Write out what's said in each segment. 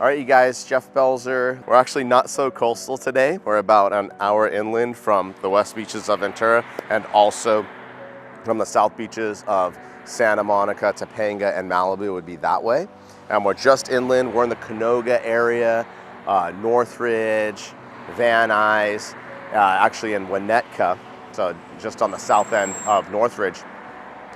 All right, you guys, Jeff Belzer. We're actually not so coastal today. We're about an hour inland from the west beaches of Ventura and also from the south beaches of Santa Monica, Topanga, and Malibu would be that way. And we're just inland. We're in the Canoga area, Northridge, Van Nuys, actually in Winnetka, so just on the south end of Northridge.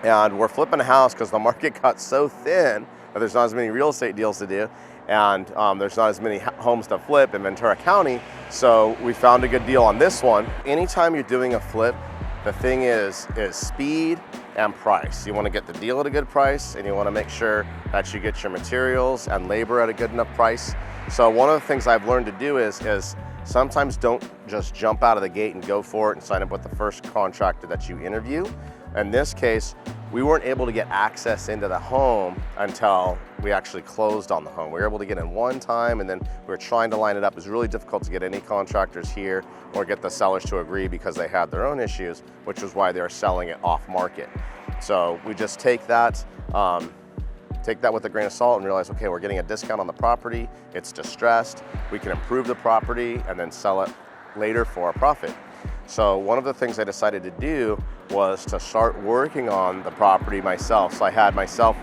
And we're flipping a house because the market got so thin that there's not as many real estate deals to do, and there's not as many homes to flip in Ventura County. So we found a good deal on this one. Anytime you're doing a flip, the thing is speed and price. You want to get the deal at a good price, and you want to make sure that you get your materials and labor at a good enough price. So one of the things I've learned to do is sometimes don't just jump out of the gate and go for it and sign up with the first contractor that you interview. In this case, we weren't able to get access into the home until we actually closed on the home. We were able to get in one time, and then we were trying to line it up. It was really difficult to get any contractors here or get the sellers to agree because they had their own issues, which was why they were selling it off market. So we just take that with a grain of salt and realize, okay, we're getting a discount on the property, it's distressed, we can improve the property and then sell it later for a profit. So one of the things I decided to do was to start working on the property myself. So I had myself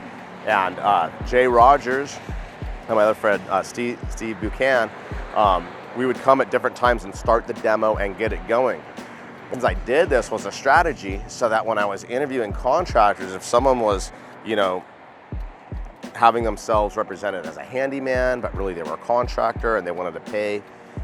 and Jay Rogers and my other friend, Steve Buchanan, we would come at different times and start the demo and get it going. As I did this was a strategy so that when I was interviewing contractors, if someone was, having themselves represented as a handyman, but really they were a contractor and they wanted to pay,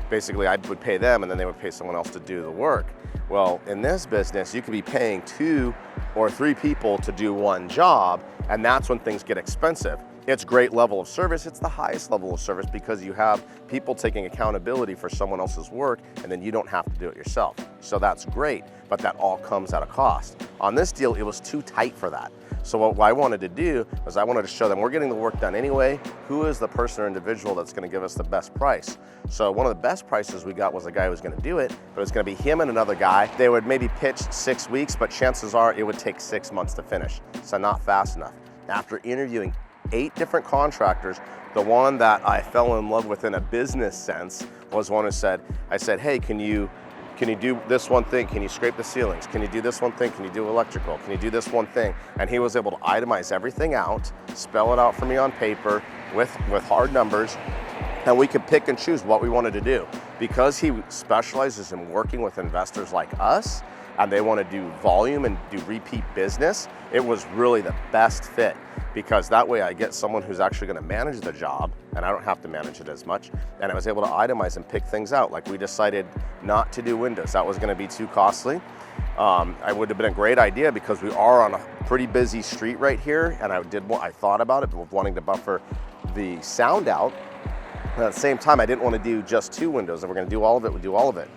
basically I would pay them and then they would pay someone else to do the work. Well, in this business, you could be paying 2 or 3 people to do one job, and that's when things get expensive. It's great level of service. It's the highest level of service because you have people taking accountability for someone else's work, and then you don't have to do it yourself. So that's great, but that all comes at a cost. On this deal, it was too tight for that. So what I wanted to do was I wanted to show them we're getting the work done anyway. Who is the person or individual that's going to give us the best price? So one of the best prices we got was a guy who was going to do it, but it was going to be him and another guy. They would maybe pitch 6 weeks, but chances are it would take 6 months to finish. So not fast enough. After interviewing 8 different contractors, the one that I fell in love with in a business sense was one who said, I said, hey, can you do this one thing? Can you scrape the ceilings? Can you do this one thing? Can you do electrical? Can you do this one thing? And he was able to itemize everything out, spell it out for me on paper with hard numbers, and we could pick and choose what we wanted to do. Because he specializes in working with investors like us, and they want to do volume and do repeat business, it was really the best fit, because that way I get someone who's actually going to manage the job and I don't have to manage it as much. And I was able to itemize and pick things out. Like we decided not to do windows. That was going to be too costly. It would have been a great idea because we are on a pretty busy street right here, and I thought about it, but wanting to buffer the sound out. And at the same time, I didn't want to do just 2 windows. If we're going to do all of it, we'd do all of it.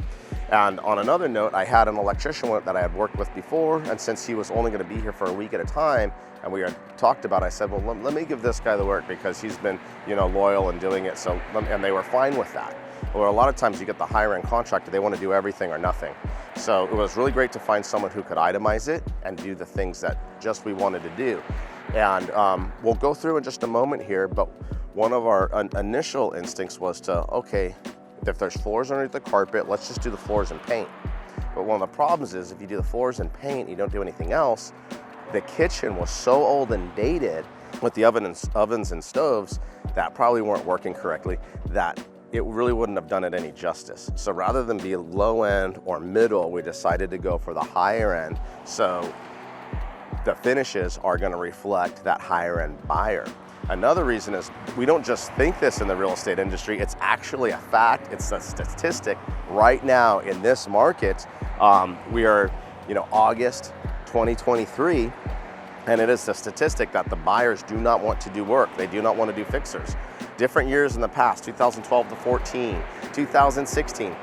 And on another note, I had an electrician that I had worked with before, and since he was only going to be here for a week at a time, and we had talked about it, I said, well, let me give this guy the work because he's been, loyal and doing it. So, and they were fine with that. Or a lot of times you get the higher end contractor, they want to do everything or nothing. So it was really great to find someone who could itemize it and do the things that just we wanted to do. And we'll go through in just a moment here, but one of our initial instincts was to, okay, if there's floors underneath the carpet, let's just do the floors and paint. But one of the problems is if you do the floors and paint, you don't do anything else, the kitchen was so old and dated with the ovens and stoves that probably weren't working correctly, that it really wouldn't have done it any justice. So rather than be low end or middle, we decided to go for the higher end. So the finishes are going to reflect that higher end buyer. Another reason is we don't just think this in the real estate industry, it's actually a fact, it's a statistic. Right now in this market, we are, August 2023, and it is a statistic that the buyers do not want to do work. They do not want to do fixers. Different years in the past, 2012 to 14, 2016,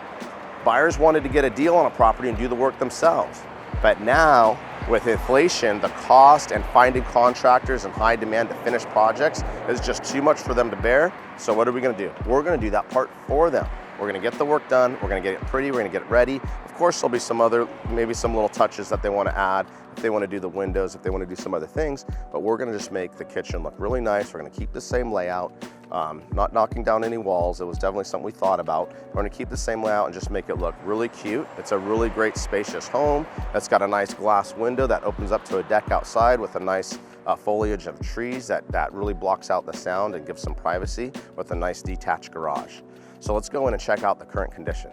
buyers wanted to get a deal on a property and do the work themselves. But now, with inflation, the cost and finding contractors and high demand to finish projects is just too much for them to bear. So what are we going to do? We're going to do that part for them. We're going to get the work done. We're going to get it pretty. We're going to get it ready. Of course, there'll be some other, maybe some little touches that they want to add. If they want to do the windows, if they want to do some other things, but we're going to just make the kitchen look really nice. We're going to keep the same layout. Not knocking down any walls. It was definitely something we thought about. We're gonna keep the same layout and just make it look really cute. It's a really great spacious home. It's got a nice glass window that opens up to a deck outside with a nice foliage of trees that really blocks out the sound and gives some privacy, with a nice detached garage. So let's go in and check out the current condition.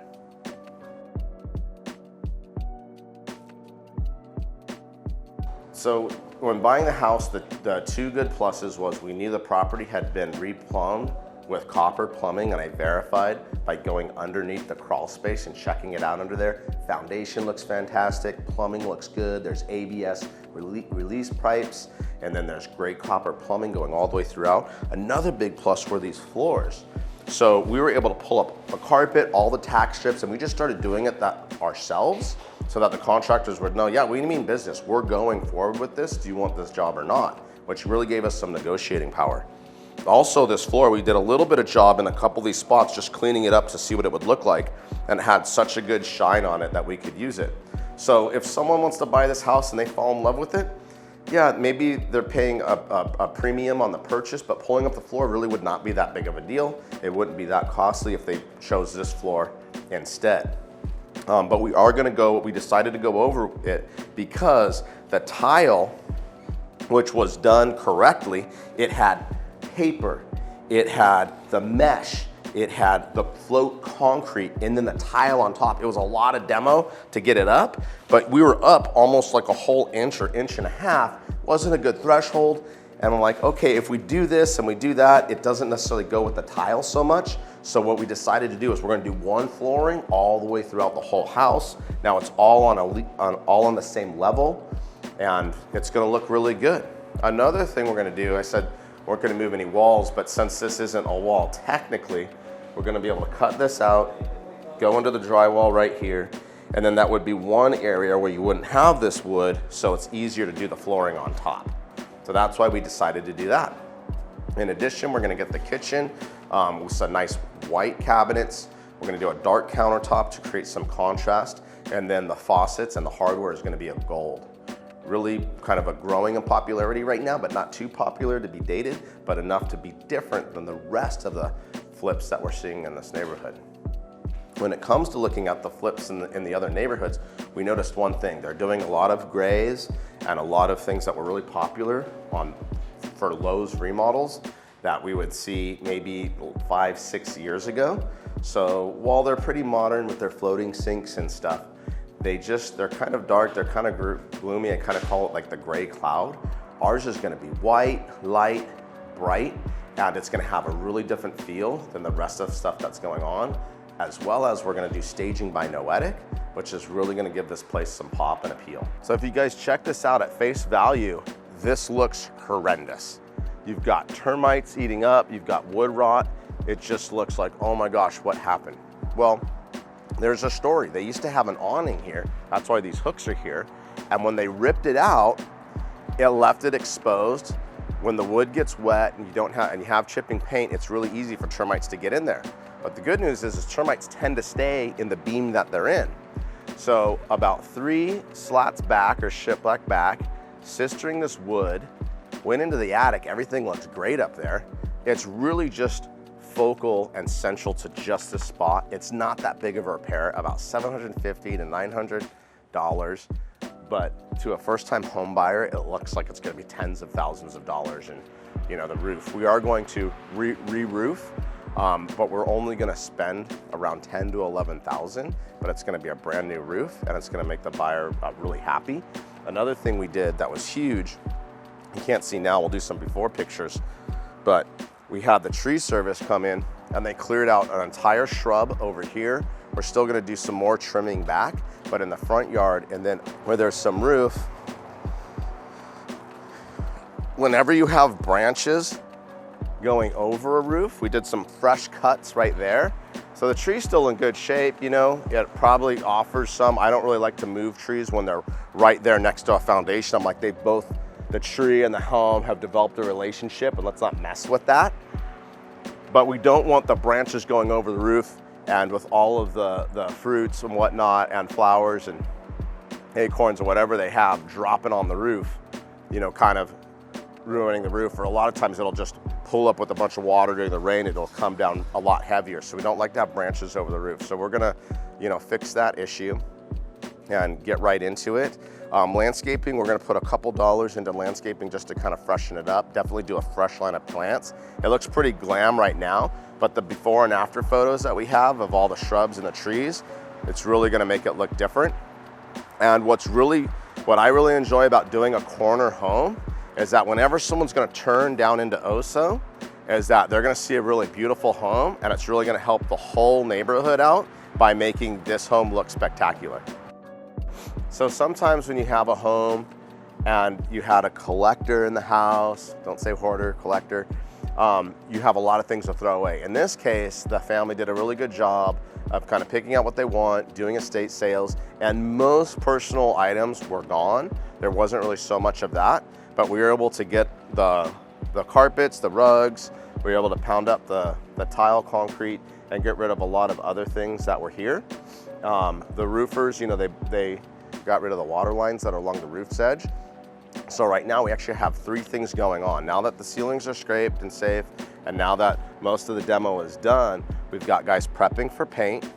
So when buying the house, the two good pluses was we knew the property had been replumbed with copper plumbing, and I verified by going underneath the crawl space and checking it out under there. Foundation looks fantastic, plumbing looks good, there's ABS release pipes, and then there's great copper plumbing going all the way throughout. Another big plus were these floors. So we were able to pull up a carpet, all the tack strips, and we just started doing it ourselves so that the contractors would know, yeah, we mean business. We're going forward with this. Do you want this job or not? Which really gave us some negotiating power. Also, this floor, we did a little bit of job in a couple of these spots, just cleaning it up to see what it would look like, and it had such a good shine on it that we could use it. So if someone wants to buy this house and they fall in love with it, yeah, maybe they're paying a premium on the purchase, but pulling up the floor really would not be that big of a deal. It wouldn't be that costly if they chose this floor instead. But we decided to go over it because the tile, which was done correctly, it had paper, it had the mesh, it had the float concrete, and then the tile on top. It was a lot of demo to get it up, but we were up almost like a whole inch or inch and a half. Wasn't a good threshold. And I'm like, okay, if we do this and we do that, it doesn't necessarily go with the tile so much. So what we decided to do is we're gonna do one flooring all the way throughout the whole house. Now it's all on the same level, and it's gonna look really good. Another thing we're gonna do, I said we weren't gonna move any walls, but since this isn't a wall technically, we're gonna be able to cut this out, go into the drywall right here, and then that would be one area where you wouldn't have this wood, so it's easier to do the flooring on top. So that's why we decided to do that. In addition, we're gonna get the kitchen with some nice white cabinets. We're gonna do a dark countertop to create some contrast, and then the faucets and the hardware is gonna be of gold. Really kind of a growing in popularity right now, but not too popular to be dated, but enough to be different than the rest of the flips that we're seeing in this neighborhood. When it comes to looking at the flips in the other neighborhoods, we noticed one thing. They're doing a lot of grays and a lot of things that were really popular for Lowe's remodels that we would see maybe 5-6 years ago. So while they're pretty modern with their floating sinks and stuff, they're kind of dark, they're kind of gloomy. I kind of call it like the gray cloud. Ours is gonna be white, light, bright, and it's gonna have a really different feel than the rest of the stuff that's going on, as well as we're gonna do staging by Noetic, which is really gonna give this place some pop and appeal. So if you guys check this out at face value, this looks horrendous. You've got termites eating up, you've got wood rot. It just looks like, oh my gosh, what happened? Well, there's a story. They used to have an awning here. That's why these hooks are here. And when they ripped it out, it left it exposed. When the wood gets wet and you have chipping paint, it's really easy for termites to get in there. But the good news is termites tend to stay in the beam that they're in. So about 3 slats back or shiplap back, sistering this wood, went into the attic. Everything looks great up there. It's really just focal and central to just this spot. It's not that big of a repair, about $750 to $900. But to a first-time home buyer, it looks like it's gonna be tens of thousands of dollars. And the roof. We are going to re-roof, but we're only gonna spend around $10,000 to $11,000, but it's gonna be a brand new roof and it's gonna make the buyer really happy. Another thing we did that was huge, you can't see now, we'll do some before pictures, but we had the tree service come in and they cleared out an entire shrub over here. We're still gonna do some more trimming back, but in the front yard, and then where there's some roof, whenever you have branches going over a roof, we did some fresh cuts right there. So the tree's still in good shape, it probably offers some. I don't really like to move trees when they're right there next to a foundation. I'm like, the tree and the home have developed a relationship, and let's not mess with that. But we don't want the branches going over the roof and with all of the fruits and whatnot and flowers and acorns or whatever they have dropping on the roof, kind of ruining the roof. Or a lot of times it'll just pull up with a bunch of water during the rain, it'll come down a lot heavier. So we don't like to have branches over the roof. So we're gonna, fix that issue and get right into it. Landscaping, we're gonna put a couple dollars into landscaping just to kind of freshen it up. Definitely do a fresh line of plants. It looks pretty glam right now, but the before and after photos that we have of all the shrubs and the trees, it's really gonna make it look different. And what I really enjoy about doing a corner home is that whenever someone's gonna turn down into Oso, is that they're gonna see a really beautiful home, and it's really gonna help the whole neighborhood out by making this home look spectacular. So sometimes when you have a home and you had a collector in the house, don't say hoarder, collector, you have a lot of things to throw away. In this case, the family did a really good job of kind of picking out what they want, doing estate sales, and most personal items were gone. There wasn't really so much of that, but we were able to get the carpets, the rugs, we were able to pound up the tile concrete and get rid of a lot of other things that were here. The roofers, they got rid of the water lines that are along the roof's edge. So right now we actually have 3 things going on. Now that the ceilings are scraped and safe, and now that most of the demo is done, we've got guys prepping for paint,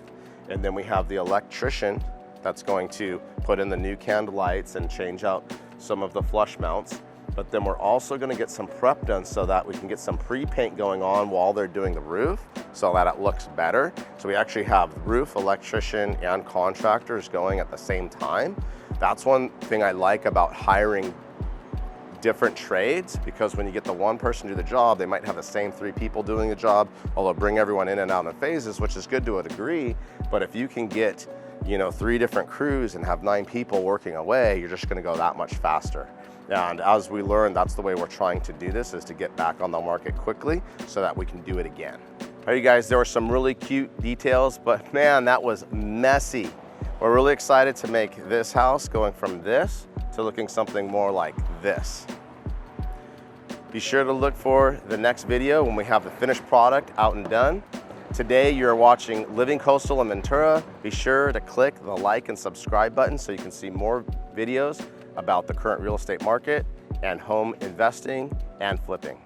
and then we have the electrician that's going to put in the new canned lights and change out some of the flush mounts. But then we're also gonna get some prep done so that we can get some pre-paint going on while they're doing the roof so that it looks better. So we actually have roof, electrician, and contractors going at the same time. That's one thing I like about hiring different trades, because when you get the one person to do the job, they might have the same 3 people doing the job, although bring everyone in and out in phases, which is good to a degree. But if you can get 3 different crews and have 9 people working away, you're just gonna go that much faster. And as we learn, that's the way we're trying to do this, is to get back on the market quickly so that we can do it again. All right, you guys, there were some really cute details, but man, that was messy. We're really excited to make this house going from this to looking something more like this. Be sure to look for the next video when we have the finished product out and done. Today you're watching Living Coastal in Ventura. Be sure to click the like and subscribe button so you can see more videos about the current real estate market and home investing and flipping.